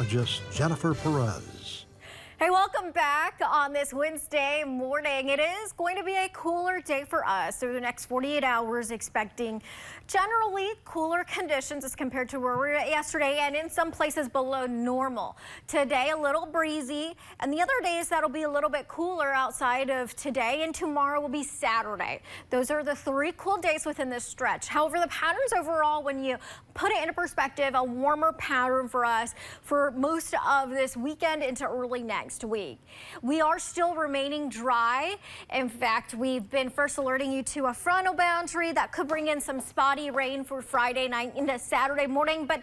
Just Jennifer Perez. Hey, welcome back on this Wednesday morning. It is going to be a cooler day for us through the next 48 hours, expecting generally cooler conditions as compared to where we were at yesterday and in some places below normal. Today, a little breezy, and the other days that'll be a little bit cooler outside of today, and tomorrow will be Saturday. Those are the 3 cool days within this stretch. However, the patterns overall, when you put it into perspective, a warmer pattern for us for most of this weekend into early next week. We are still remaining dry. In fact, we've been first alerting you to a frontal boundary that could bring in some spotty rain for Friday night into Saturday morning, but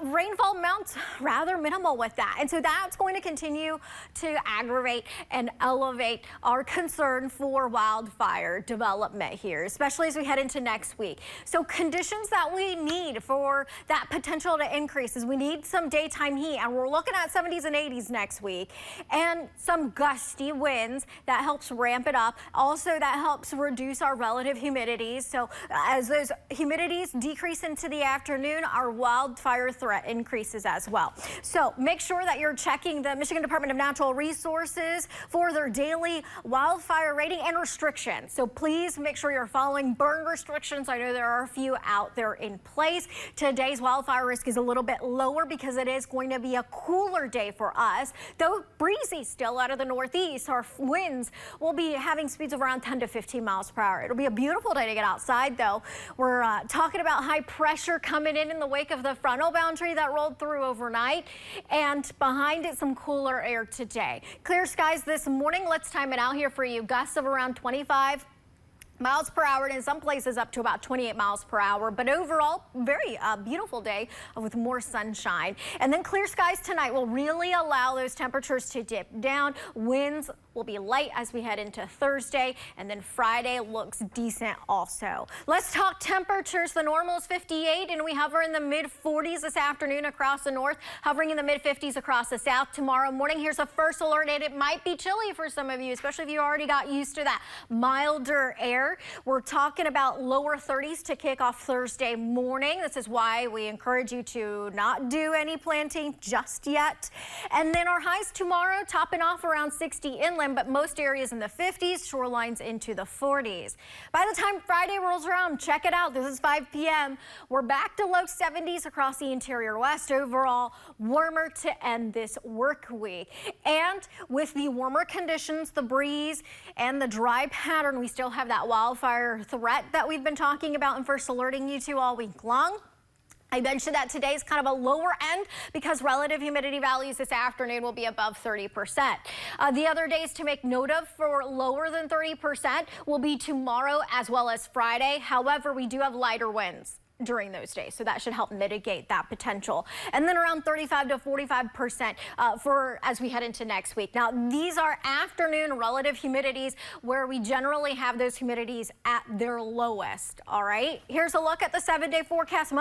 rainfall amounts rather minimal with that. And so that's going to continue to aggravate and elevate our concern for wildfire development here, especially as we head into next week. So conditions that we need for that potential to increase is we need some daytime heat, and we're looking at 70s and 80s next week. And some gusty winds that helps ramp it up. Also, that helps reduce our relative humidities. So as those humidities decrease into the afternoon, our wildfire threat increases as well. So make sure that you're checking the Michigan Department of Natural Resources for their daily wildfire rating and restrictions. So please make sure you're following burn restrictions. I know there are a few out there in place. Today's wildfire risk is a little bit lower because it is going to be a cooler day for us, though breezy still out of the northeast. Our winds will be having speeds of around 10 to 15 miles per hour. It'll be a beautiful day to get outside, though. We're talking about high pressure coming in the wake of the frontal boundary that rolled through overnight, and behind it some cooler air today. Clear skies this morning. Let's time it out here for you. Gusts of around 25 miles per hour, and in some places up to about 28 miles per hour. But overall, very beautiful day with more sunshine. And then clear skies tonight will really allow those temperatures to dip down. Winds will be light as we head into Thursday, and then Friday looks decent also. Let's talk temperatures. The normal is 58, and we hover in the mid-40s this afternoon across the north, hovering in the mid-50s across the south. Tomorrow morning, here's a first alert, and it might be chilly for some of you, especially if you already got used to that milder air. We're talking about lower 30s to kick off Thursday morning. This is why we encourage you to not do any planting just yet. And then our highs tomorrow topping off around 60 inland, but most areas in the 50s, shorelines into the 40s. By the time Friday rolls around, check it out. This is 5 p.m. We're back to low 70s across the interior west. Overall, warmer to end this work week. And with the warmer conditions, the breeze, and the dry pattern, we still have that wildfire threat that we've been talking about and first alerting you to all week long. I mentioned that today is kind of a lower end because relative humidity values this afternoon will be above 30%. The other days to make note of for lower than 30% will be tomorrow as well as Friday. However, we do have lighter winds during those days, so that should help mitigate that potential. And then around 35 to 45% for as we head into next week. Now, these are afternoon relative humidities where we generally have those humidities at their lowest. All right, here's a look at the 7-day forecast.